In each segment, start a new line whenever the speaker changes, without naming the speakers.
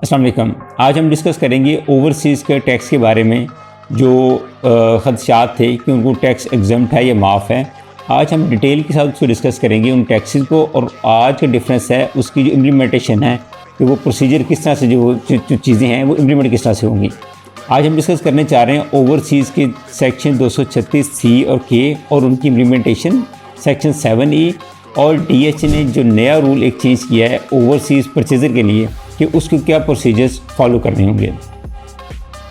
अस्सलाम वालेकुम। आज हम डिस्कस करेंगे ओवरसीज़ के टैक्स के बारे में जो ख़दशात थे कि उनको टैक्स एग्जम्प्ट है या माफ़ है। आज हम डिटेल के साथ उसको डिस्कस करेंगे उन टैक्सेस को, और आज का डिफरेंस है उसकी जो इम्प्लीमेंटेशन है कि वो प्रोसीजर किस तरह से जो चीज़ें हैं वो इम्प्लीमेंट किस तरह से होंगी। आज हम डिस्कस करने चाह रहे हैं ओवरसीज़ के सेक्शन 236C और K और उनकी इम्प्लीमेंटेशन, सेक्शन 7E और DH ने जो नया रूल एक चेंज किया है ओवरसीज़ परचेज़र के लिए कि उसको क्या प्रोसीजर्स फॉलो करने होंगे।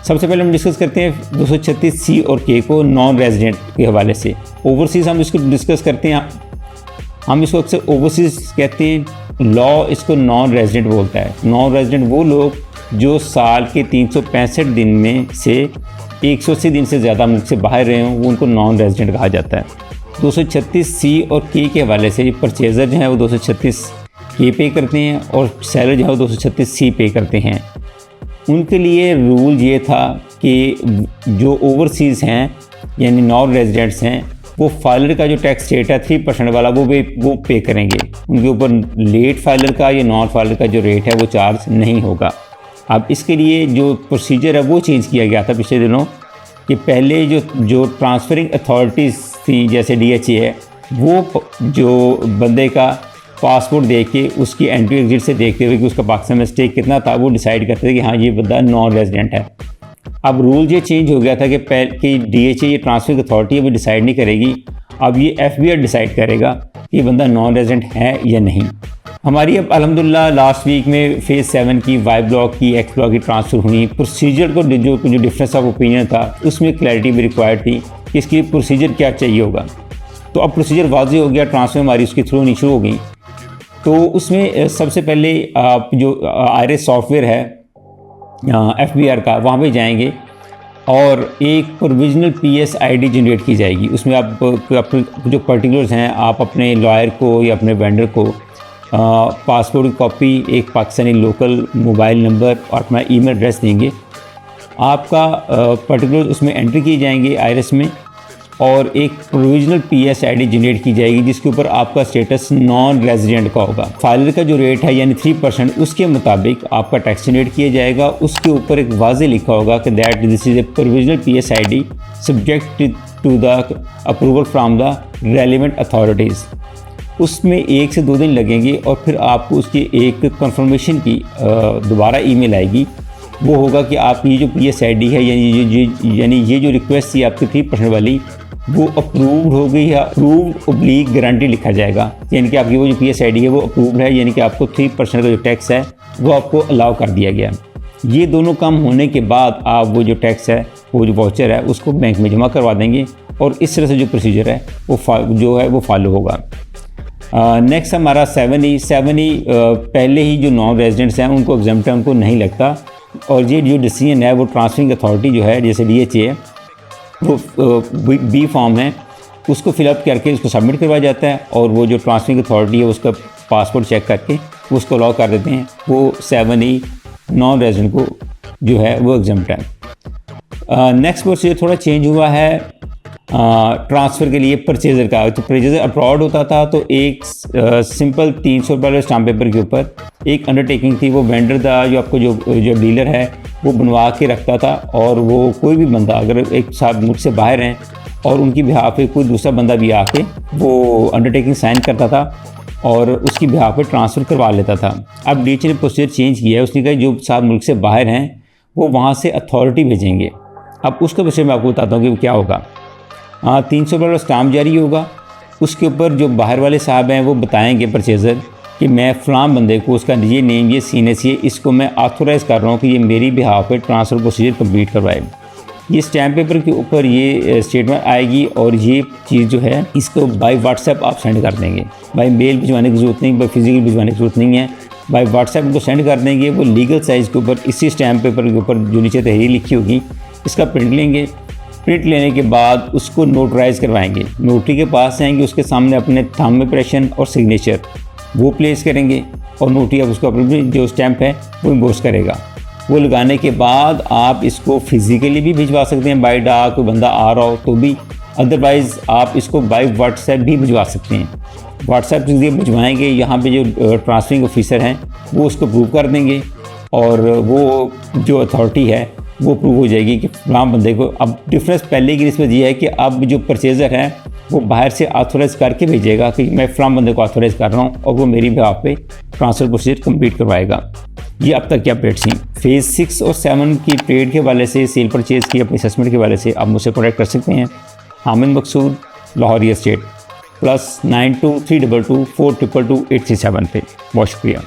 सबसे पहले हम डिस्कस करते हैं 236C और K को नॉन रेजिडेंट के हवाले से। ओवरसीज़ हम इसको डिस्कस करते हैं, हम इसको अक्सर ओवरसीज़ कहते हैं, लॉ इसको नॉन रेजिडेंट बोलता है। नॉन रेजिडेंट वो लोग जो साल के 365 दिन में से 180 दिन से ज़्यादा मुल्क से बाहर रहे हों, वो उनको नॉन रेजिडेंट कहा जाता है। 236C और K के हवाले से परचेज़र जो है वो 236K पे करते हैं और सेलर जो है वो 236C पे करते हैं। उनके लिए रूल ये था कि जो ओवरसीज़ हैं यानी नॉन रेजिडेंट्स हैं वो फाइलर का जो टैक्स रेट है 3% वाला वो पे करेंगे। उनके ऊपर लेट फाइलर का या नॉन फाइलर का जो रेट है वो चार्ज नहीं होगा। अब इसके लिए जो प्रोसीजर है वो चेंज किया गया था पिछले दिनों कि पहले जो ट्रांसफरिंग अथॉरिटीज़ थी जैसे DHA है, वो जो बंदे का पासपोर्ट देख के उसकी एंट्री एग्जिट से देखते हुए कि उसका पाकिस्तान में स्टे कितना था वो डिसाइड करते थे कि हाँ ये बंदा नॉन रेजिडेंट है। अब रूल ये चेंज हो गया था कि DHA ये ट्रांसफरिंग अथॉरिटी अभी डिसाइड नहीं करेगी, अब ये FBI डिसाइड करेगा कि बंदा नॉन रेजिडेंट है या नहीं। हमारी अब अल्हम्दुलिल्लाह लास्ट वीक में फेज़ 7 की वाई ब्लॉक की एक्स ब्लॉक की ट्रांसफ़र हुई। प्रोसीजर को जो डिफरेंस ऑफ ओपिनियन था उसमें क्लैरिटी भी रिक्वायर्ड थी कि इसकी प्रोसीजर क्या चाहिए होगा। तो अब प्रोसीजर वाज़ेह हो गया, ट्रांसफ़र हमारी उसके थ्रू होनी शुरू हो गई। तो उसमें सबसे पहले आप जो IRS सॉफ्टवेयर है FBR का, वहाँ पे जाएंगे और एक प्रोविजनल PS ID जनरेट की जाएगी। उसमें आप जो पर्टिकुलर्स हैं आप अपने लॉयर को या अपने वेंडर को पासपोर्ट की कॉपी, एक पाकिस्तानी लोकल मोबाइल नंबर और अपना ईमेल एड्रेस देंगे। आपका पर्टिकुलर उसमें एंट्री किए जाएंगे IRS में और एक प्रोविजनल PS ID जनरेट की जाएगी जिसके ऊपर आपका स्टेटस नॉन रेजिडेंट का होगा। फाइलर का जो रेट है यानी 3% उसके मुताबिक आपका टैक्स जनरेट किया जाएगा। उसके ऊपर एक वाज़े लिखा होगा कि that this is a provisional PS ID subject to the approval from the relevant authorities. उसमें 1 से 2 दिन लगेंगे और फिर आपको उसकी एक कंफर्मेशन की दोबारा ईमेल आएगी। वो होगा कि आपकी ये जो PS ID है यानी ये जो रिक्वेस्ट थी आपकी 3% वाली वो अप्रूव्ड हो गई है। अप्रूव्ड ऑब्लिक गारंटी लिखा जाएगा, यानी कि आपकी वो जो PS ID है वो अप्रूव्ड है, यानी कि आपको 3% का जो टैक्स है वो आपको अलाउ कर दिया गया। ये दोनों काम होने के बाद आप वो जो टैक्स है, वो जो वाउचर है, उसको बैंक में जमा करवा देंगे और इस तरह से जो प्रोसीजर है वो फॉलो होगा। नेक्स्ट हमारा 7E पहले ही जो नॉन रेजिडेंट्स हैं उनको एग्जम्प्ट है, उनको नहीं लगता। और ये जो डिसीजन है वो ट्रांसफरिंग अथॉरिटी जो है जैसे DHA है वो B फॉर्म है उसको फिलअप करके उसको सबमिट करवाया जाता है और वो जो ट्रांसफरिंग अथॉरिटी है उसका पासपोर्ट चेक करके उसको अलाउ कर देते हैं। वो 7E नॉन रेजिडेंट को जो है वो एग्जम्प्ट है। नेक्स्ट प्रोसीजर थोड़ा चेंज हुआ है ट्रांसफ़र के लिए परचेज़र का। तो परचेज़र अब्रॉड होता था तो एक सिंपल 300 रुपये वाले स्टाम्प पेपर के ऊपर एक अंडरटेकिंग थी, वो वेंडर का जो आपको जो डीलर है वो बनवा के रखता था और वो कोई भी बंदा अगर एक साथ मुल्क से बाहर हैं और उनकी बिहाफ पे कोई दूसरा बंदा भी आके वो अंडरटेकिंग साइन करता था और उसकी बिहाफ पे ट्रांसफ़र करवा लेता था। अब DHA ने प्रोसीजर चेंज किया है, उसने कहा जो साथ मुल्क से बाहर हैं वो वहाँ से अथॉरिटी भेजेंगे। अब उसका विषय मैं आपको बताता हूँ कि वो क्या होगा। 300 रुपये वाला स्टाम्प जारी होगा, उसके ऊपर जो बाहर वाले साहब हैं वो बताएंगे परचेज़र कि मैं फ़लाँ बंदे को उसका ये नेम ये सीनेस ये इसको मैं ऑथोराइज़ कर रहा हूँ कि ये मेरी बिहाफ पे ट्रांसफ़र प्रोसीजर कंप्लीट करवाए। ये स्टैम्प पेपर के ऊपर ये स्टेटमेंट आएगी और ये चीज़ जो है इसको बाय व्हाट्सएप आप सेंड कर देंगे। बाय मेल भिजवाने की ज़रूरत नहीं, बाय फिजिकल भिजवाने की ज़रूरत नहीं है, बाय व्हाट्सएप उनको सेंड कर देंगे। वो लीगल साइज़ के ऊपर इसी स्टैम्प पेपर के ऊपर जो नीचे तहरीर लिखी होगी इसका प्रिंट लेंगे। प्रिंट लेने के बाद उसको नोटराइज़ करवाएंगे, नोटरी के पास जाएंगे, उसके सामने अपने थंब इंप्रेशन और सिग्नेचर वो प्लेस करेंगे और नोटरी अब उसको अपनी जो स्टैम्प है वो इम्पोज करेगा। वो लगाने के बाद आप इसको फिज़िकली भी भिजवा सकते हैं बाय डाक, कोई बंदा आ रहा हो तो भी, अदरवाइज़ आप इसको बाय व्हाट्सएप भी भिजवा सकते हैं। व्हाट्सएप के जरिए भिजवाएंगे, यहाँ पे जो ट्रांसफरिंग ऑफिसर हैं वो उसको प्रूव कर देंगे और वो जो अथॉरिटी है वो प्रूव हो जाएगी कि फलां बंदे को। अब डिफरेंस पहले की इसमें ये है कि अब जो परचेज़र है वो बाहर से ऑथोराइज़ करके भेजेगा कि मैं फलां बंदे को ऑथोराइज़ कर रहा हूँ और वो मेरी बिहाफ पे ट्रांसफ़र प्रोसीजर कंप्लीट करवाएगा। ये अब तक की अपडेट्स थी। फेज़ 6 और 7 की ट्रेड के हवाले से, सेल परचेज़ की अपनी असेसमेंट के हवाले से आप मुझसे कॉन्टैक्ट कर सकते हैं। हामिद मकसूद, लाहौर रियल एस्टेट, +92 322 422 837 पे। बहुत शुक्रिया।